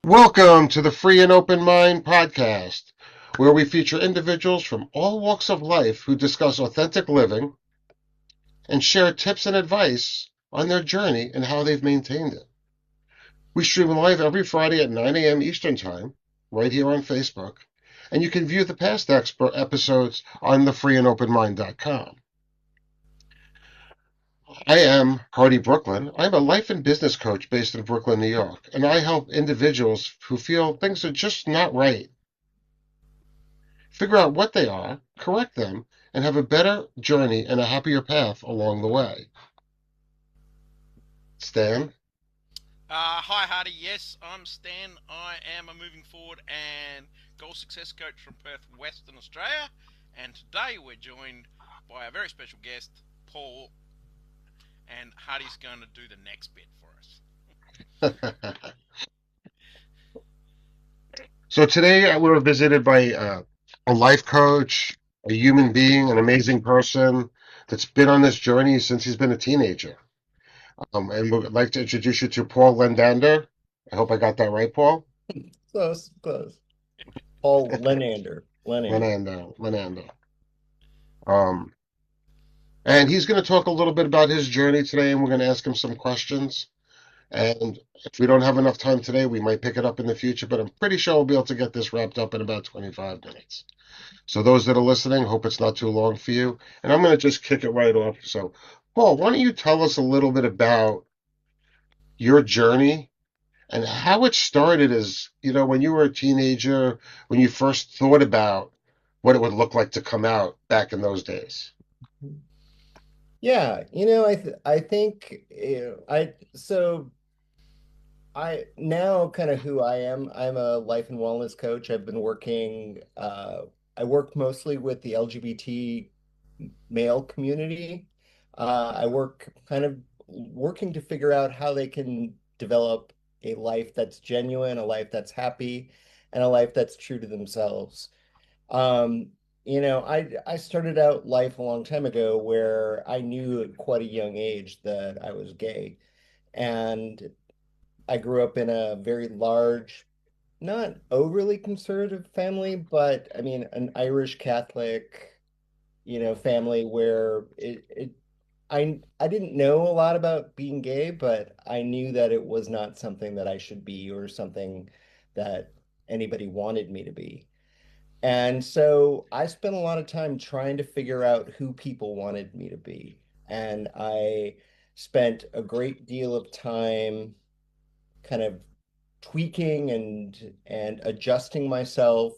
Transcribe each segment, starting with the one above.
Welcome to the Free and Open Mind podcast, where we feature individuals from all walks of life who discuss authentic living and share tips and advice on their journey and how they've maintained it. We stream live every Friday at 9 a.m. Eastern Time, right here on Facebook, and you can view the past episodes on thefreeandopenmind.com. I am Hardy Brooklyn. I'm a life and business coach based in Brooklyn, New York, and I help individuals who feel things are just not right figure out what they are, correct them, and have a better journey and a happier path along the way. Stan? Hi, Hardy. Yes, I'm Stan. I am a moving forward and goal success coach from Perth, Western Australia. And today we're joined by a very special guest, Paul. And Hardy's going to do the next bit for us. So today we were visited by a life coach, a human being, an amazing person that's been on this journey since he's been a teenager. And we'd like to introduce you to Paul Lennander. I hope I got that right, Paul. Close, close. Paul Lennander. Lennander. Lennander. Um, and he's going to talk a little bit about his journey today, and we're going to ask him some questions. And if we don't have enough time today, we might pick it up in the future, but I'm pretty sure we'll be able to get this wrapped up in about 25 minutes. So those that are listening, hope it's not too long for you. And I'm going to just kick it right off. So, Paul, why don't you tell us a little bit about your journey and how it started as, when you were a teenager, when you first thought about what it would look like to come out back in those days? Yeah, I think I now kind of who I am. I'm a life and wellness coach. I've been working I work mostly with the LGBT male community. I work kind of working to figure out how they can develop a life that's genuine, a life that's happy, and a life that's true to themselves. Um, I started out life a long time ago where I knew at quite a young age that I was gay. And I grew up in a very large, not overly conservative family, but I mean, an Irish Catholic, family where I didn't know a lot about being gay, but I knew that it was not something that I should be or something that anybody wanted me to be. And so I spent a lot of time trying to figure out who people wanted me to be. And I spent a great deal of time kind of tweaking and adjusting myself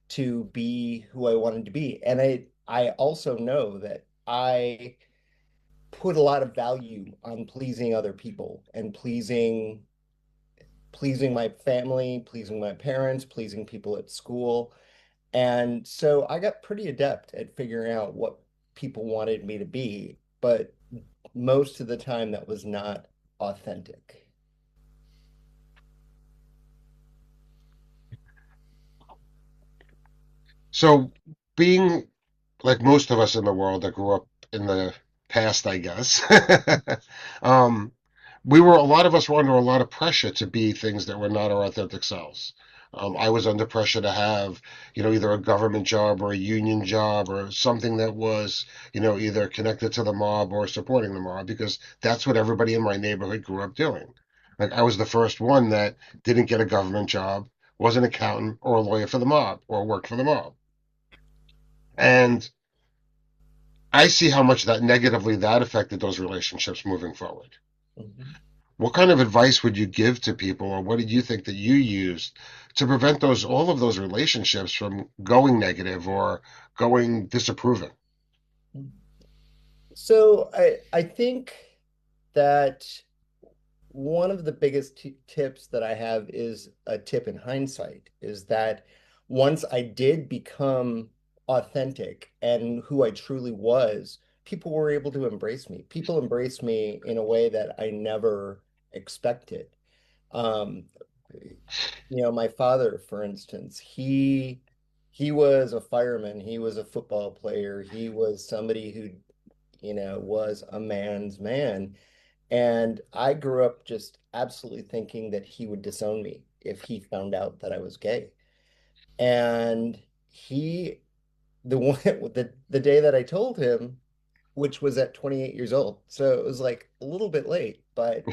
to be who I wanted to be. And I also know that I put a lot of value on pleasing other people and pleasing my family, pleasing my parents, pleasing people at school. And so I got pretty adept at figuring out what people wanted me to be, but most of the time that was not authentic. So, being like most of us in the world that grew up in the past, I guess, um, a lot of us were under a lot of pressure to be things that were not our authentic selves. I was under pressure to have, either a government job or a union job or something that was, either connected to the mob or supporting the mob because that's what everybody in my neighborhood grew up doing. Like I was the first one that didn't get a government job, was an accountant or a lawyer for the mob or worked for the mob. And I see how much that affected those relationships moving forward. Mhm. What kind of advice would you give to people, or what did you think that you used to prevent all of those relationships from going negative or going disapproving? So I think that one of the biggest t tips that I have is a tip in hindsight, is that once I did become authentic and who I truly was, people were able to embrace me. People embraced me in a way that I never expected. Um, my father, for instance, he was a fireman, he was a football player, he was somebody who, was a man's man. And I grew up just absolutely thinking that he would disown me if he found out that I was gay. And he, the one, the day that I told him, which was at 28 years old. So it was like a little bit late, but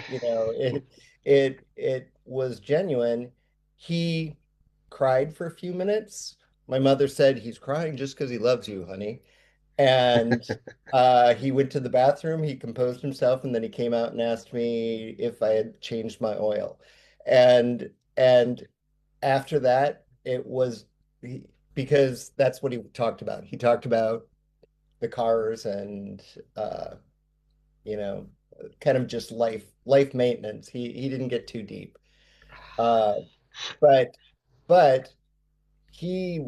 it was genuine. He cried for a few minutes. My mother said he's crying just because he loves you, honey. And he went to the bathroom, he composed himself, and then he came out and asked me if I had changed my oil. And after that, it was because that's what he talked about. He talked about the cars and uh, you know, kind of just life maintenance. He didn't get too deep. Uh, but but he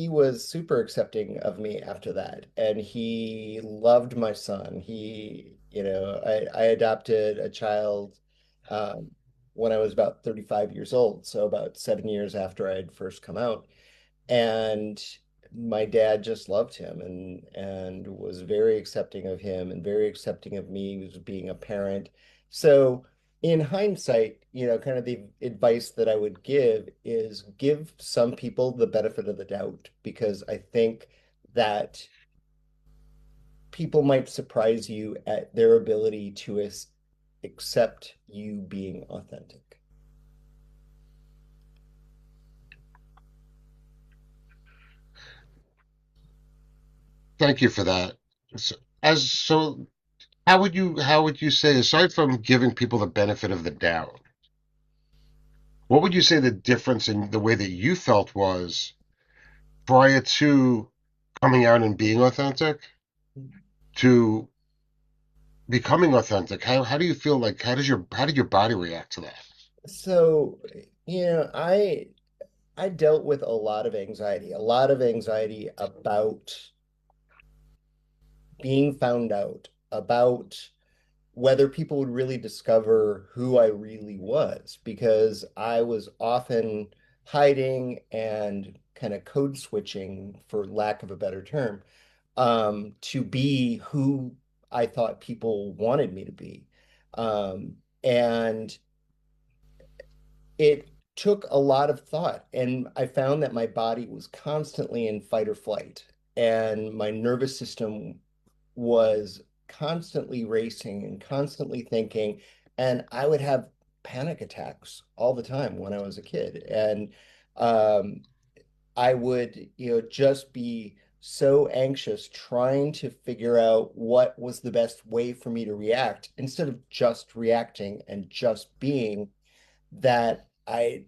was super accepting of me after that, and he loved my son. I adopted a child um, when I was about 35 years old, so about 7 years after I had first come out. And my dad just loved him and was very accepting of him and very accepting of me as being a parent. So in hindsight, kind of the advice that I would give is give some people the benefit of the doubt, because I think that people might surprise you at their ability to accept you being authentic. Thank you for that. So, how would you say, aside from giving people the benefit of the doubt, what would you say the difference in the way that you felt was prior to coming out and being authentic to becoming authentic? How do you feel, like how did your body react to that? So, I dealt with a lot of anxiety about being found out, about whether people would really discover who I really was, because I was often hiding and kind of code switching, for lack of a better term, to be who I thought people wanted me to be. And it took a lot of thought, and I found that my body was constantly in fight or flight, and my nervous system was constantly racing and constantly thinking, and I would have panic attacks all the time when I was a kid. And um, I would, just be so anxious trying to figure out what was the best way for me to react instead of just reacting and just being, that I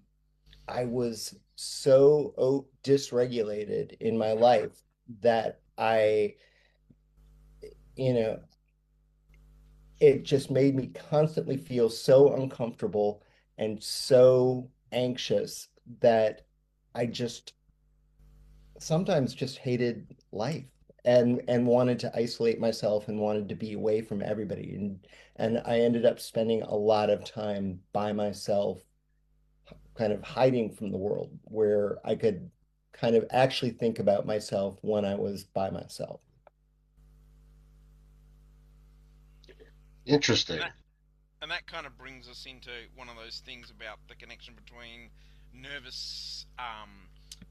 was so dysregulated in my life that you know, it just made me constantly feel so uncomfortable and so anxious that I just sometimes just hated life and wanted to isolate myself and wanted to be away from everybody. And I ended up spending a lot of time by myself, kind of hiding from the world, where I could kind of actually think about myself when I was by myself. And Interesting. that kind of brings us into one of those things about the connection between nervous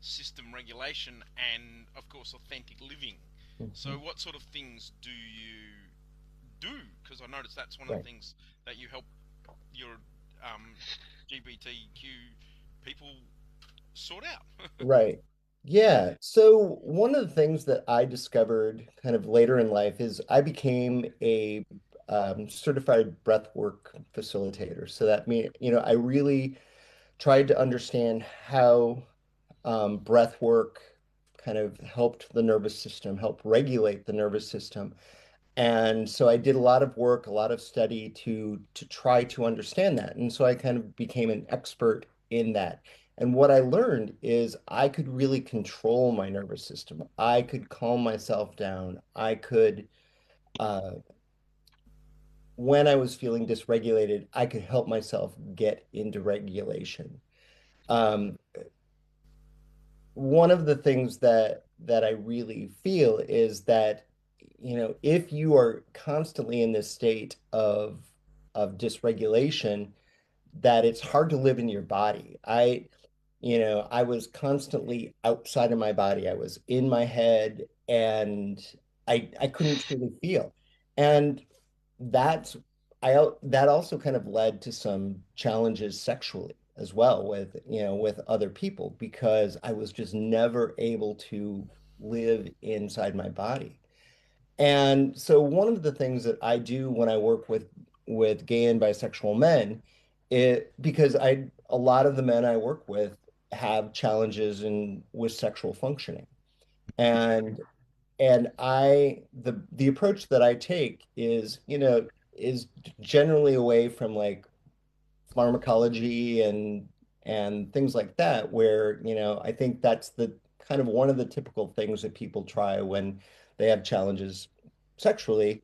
system regulation and, of course, authentic living. So, Mhm. what sort of things do you do? Because I noticed that's one of the Right. things that you help your um, GBTQ people sort out. Right. Yeah. So one of the things that I discovered kind of later in life is I became a certified breathwork facilitator. So that means, I really tried to understand how breath work kind of helped the nervous system, help regulate the nervous system. And so I did a lot of work, a lot of study to try to understand that. And so I kind of became an expert in that. And what I learned is I could really control my nervous system. I could calm myself down. Uh, when I was feeling dysregulated, I could help myself get into regulation. Um, One of the things that I really feel is that, if you are constantly in this state of of dysregulation that it's hard to live in your body. I was constantly outside of my body. I was in my head and I couldn't truly feel. And that's that also kind of led to some challenges sexually as well with other people because I was just never able to live inside my body. And so one of the things that I do when I work with gay and bisexual men, because a lot of the men I work with have challenges in with sexual functioning. And the approach that I take is generally away from like pharmacology and things like that, where, I think that's the kind of one of the typical things that people try when they have challenges sexually.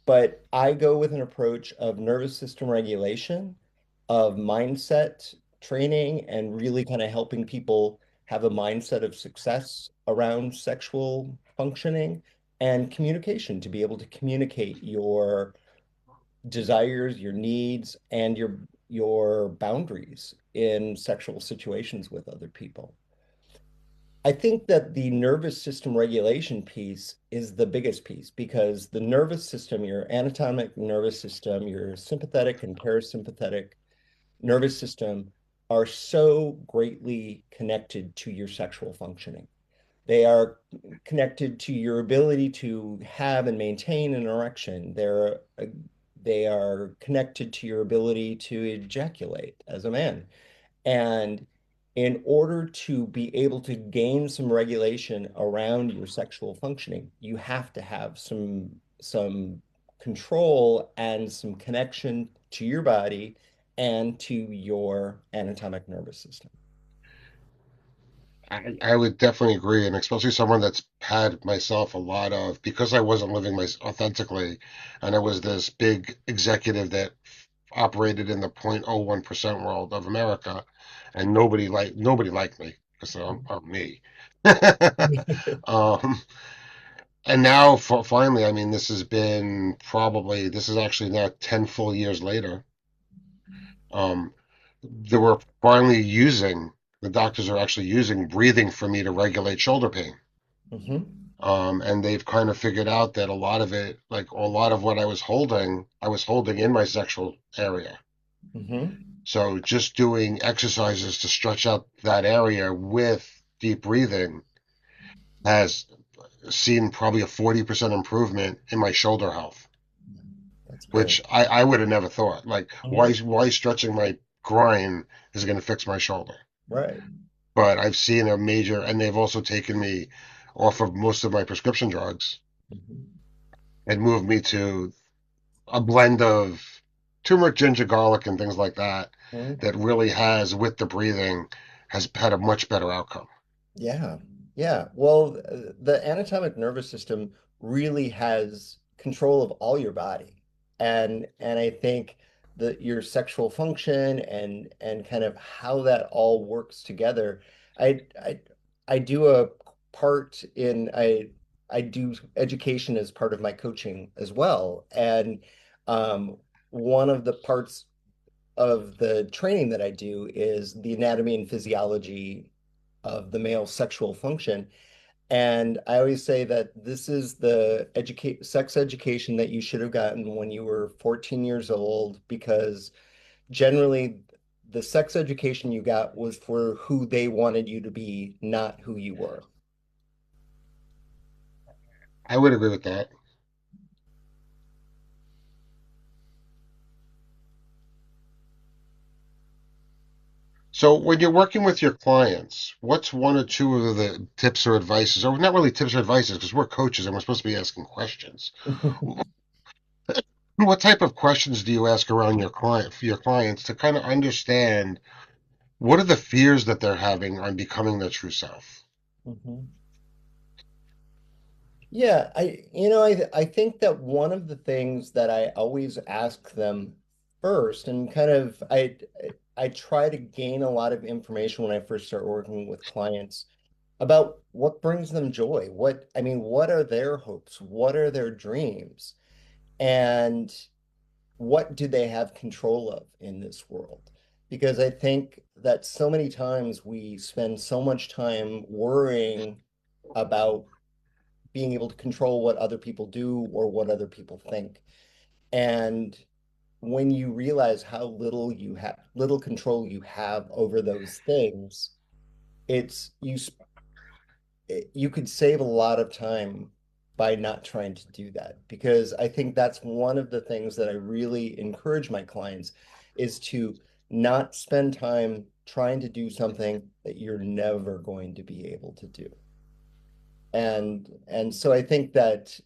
But I go with an approach of nervous system regulation, of mindset training, and really kind of helping people have a mindset of success around sexual functioning and communication to be able to communicate your desires, your needs, and your boundaries in sexual situations with other people. I think that the nervous system regulation piece is the biggest piece because the nervous system, your anatomic nervous system, your sympathetic and parasympathetic nervous system are so greatly connected to your sexual functioning. They are connected to your ability to have and maintain an erection. They are connected to your ability to ejaculate as a man. And in order to be able to gain some regulation around your sexual functioning, you have to have some control and some connection to your body and to your anatomic nervous system. I would definitely agree, and especially someone that's had myself a lot of because I wasn't living my authentically, and I was this big executive that operated in the 0.01% world of America, and nobody liked me because I'm me. um, and now finally, I mean, this is actually now 10 full years later. Um, they were finally using the doctors are actually using breathing for me to regulate shoulder pain. Hmm. And they've kind of figured out that a lot of it, like a lot of what I was holding in my sexual area. Hmm. So just doing exercises to stretch out that area with deep breathing has seen probably a 40% improvement in my shoulder health, That's great. which I would have never thought. Like, Mhm. why stretching my groin is going to fix my shoulder? Right. But I've seen a major, and they've also taken me off of most of my prescription drugs Mhm. and moved me to a blend of turmeric, ginger, garlic, and things like that Mhm. that really has, with the breathing, has had a much better outcome. Yeah. Yeah. Well, the anatomic nervous system really has control of all your body. And I think that your sexual function and kind of how that all works together. I I I do a part in I do education as part of my coaching as well. And um one of the parts of the training that I do is the anatomy and physiology of the male sexual function. And I always say that this is the sex education that you should have gotten when you were 14 years old, because generally the sex education you got was for who they wanted you to be, not who you were. I would agree with that. So when you're working with your clients, what's one or two of the tips or advices, or not really tips or advices, because we're coaches and we're supposed to be asking questions. What type of questions do you ask around your clients to kind of understand what are the fears that they're having on becoming their true self? Mhm. Yeah, I think that one of the things that I always ask them first, and kind of I try to gain a lot of information when I first start working with clients about what brings them joy. What are their hopes? What are their dreams? And what do they have control of in this world? Because I think that so many times we spend so much time worrying about being able to control what other people do or what other people think. And when you realize how little control you have over those things, it's you could save a lot of time by not trying to do that, because I think that's one of the things that I really encourage my clients is to not spend time trying to do something that you're never going to be able to do. And so I think that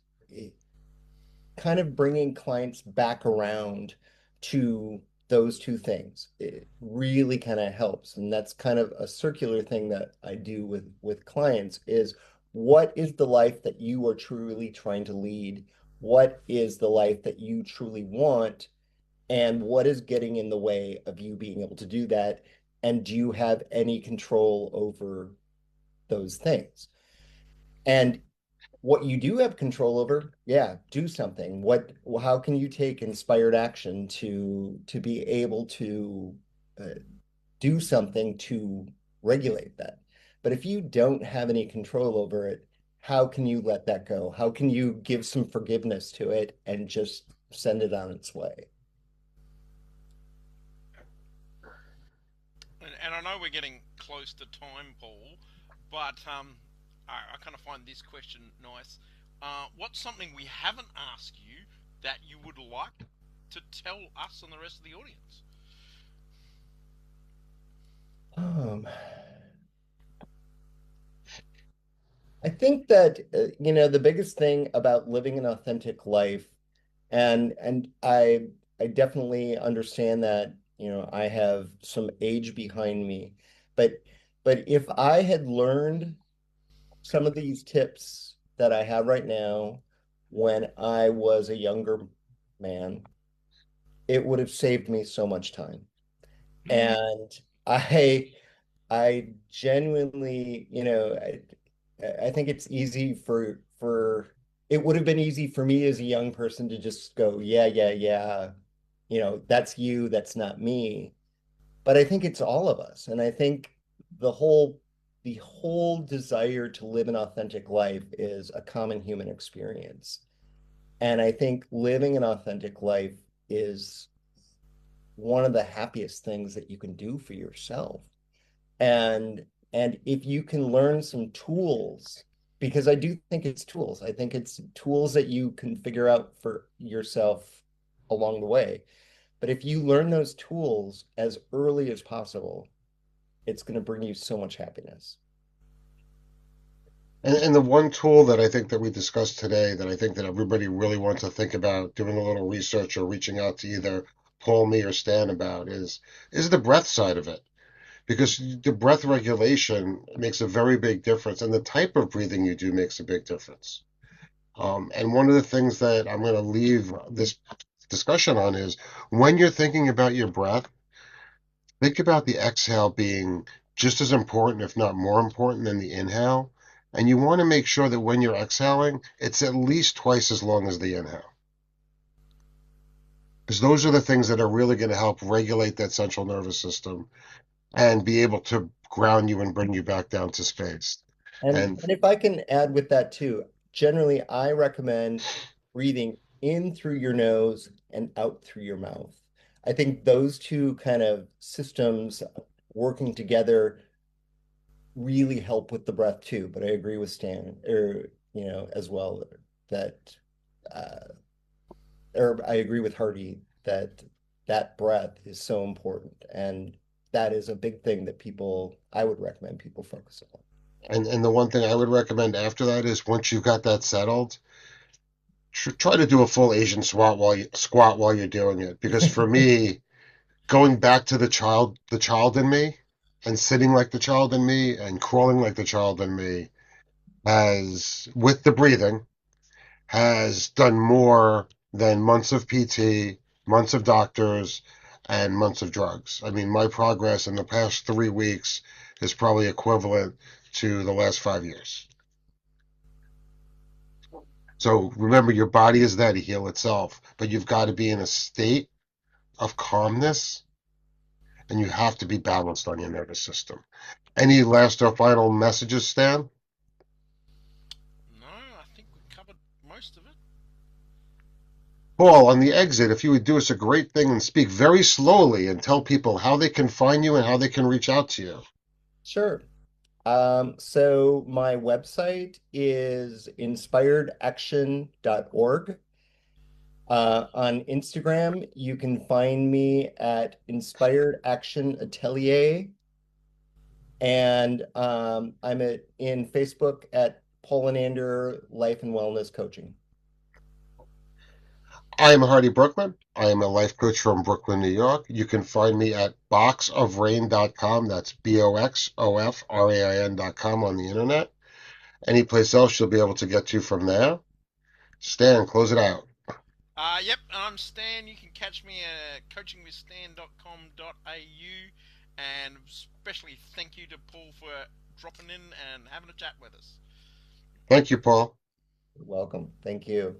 kind of bringing clients back around to those two things, it really kind of helps. And that's kind of a circular thing that I do with clients is, what is the life that you are truly trying to lead? What is the life that you truly want? And what is getting in the way of you being able to do that? And do you have any control over those things? And what you do have control over, yeah, do something. How can you take inspired action to be able to uh, do something to regulate that? But if you don't have any control over it, how can you let that go? How can you give some forgiveness to it and just send it on its way? And I know we're getting close to time, Paul, but I kind of find this question nice. What's something we haven't asked you that you would like to tell us and the rest of the audience? Um, I think that the biggest thing about living an authentic life, and I definitely understand that, I have some age behind me, but if I had learned some of these tips that I have right now when I was a younger man, it would have saved me so much time. And I I genuinely, I think it's easy it would have been easy for me as a young person to just go, yeah, yeah, yeah, that's you, that's not me. But I think it's all of us. And I think the whole the whole desire to live an authentic life is a common human experience. And I think living an authentic life is one of the happiest things that you can do for yourself. And if you can learn some tools, because I do think it's tools, I think it's tools that you can figure out for yourself along the way. But if you learn those tools as early as possible, it's going to bring you so much happiness. And the one tool that I think that we discussed today that I think that everybody really wants to think about doing a little research or reaching out to either Paul, me, or Stan about is the breath side of it. Because the breath regulation makes a very big difference, and the type of breathing you do makes a big difference. And one of the things that I'm going to leave this discussion on is when you're thinking about your breath, think about the exhale being just as important, if not more important, than the inhale. And you want to make sure that when you're exhaling, it's at least twice as long as the inhale. Because those are the things that are really going to help regulate that central nervous system and be able to ground you and bring you back down to space. And And and if I can add with that too, generally I recommend breathing in through your nose and out through your mouth. I think those two kind of systems working together really help with the breath too. But I agree with Stan, or as well, that uh, or I agree with Hardy that that breath is so important, and that is a big thing that I would recommend people focus on. and the one thing I would recommend after that is once you've got that settled, try to do a full Asian squat while you're doing it. Because for me, going back to the child in me, and sitting like the child in me, and crawling like the child in me, has with the breathing has done more than months of PT, months of doctors, and months of drugs. I mean, my progress in the past 3 weeks is probably equivalent to the last 5 years. So remember, your body is there to heal itself, but you've got to be in a state of calmness and you have to be balanced on your nervous system. Any last or final messages, Stan? No, I think we covered most of it. Paul, on the exit, if you would do us a great thing and speak very slowly and tell people how they can find you and how they can reach out to you. Sure. So my website is inspiredaction.org. On Instagram, you can find me at Inspired Action Atelier, and in Facebook at Paul Lennander Life and Wellness Coaching. I am Hardy Brooklyn. I am a life coach from Brooklyn, New York. You can find me at boxofrain.com. That's BOXOFRAIN.com on the internet. Any place else you'll be able to get to from there. Stan, close it out. Yep, I'm Stan. You can catch me at coachingwithstan.com.au, and especially thank you to Paul for dropping in and having a chat with us. Thank you, Paul. You're welcome. Thank you.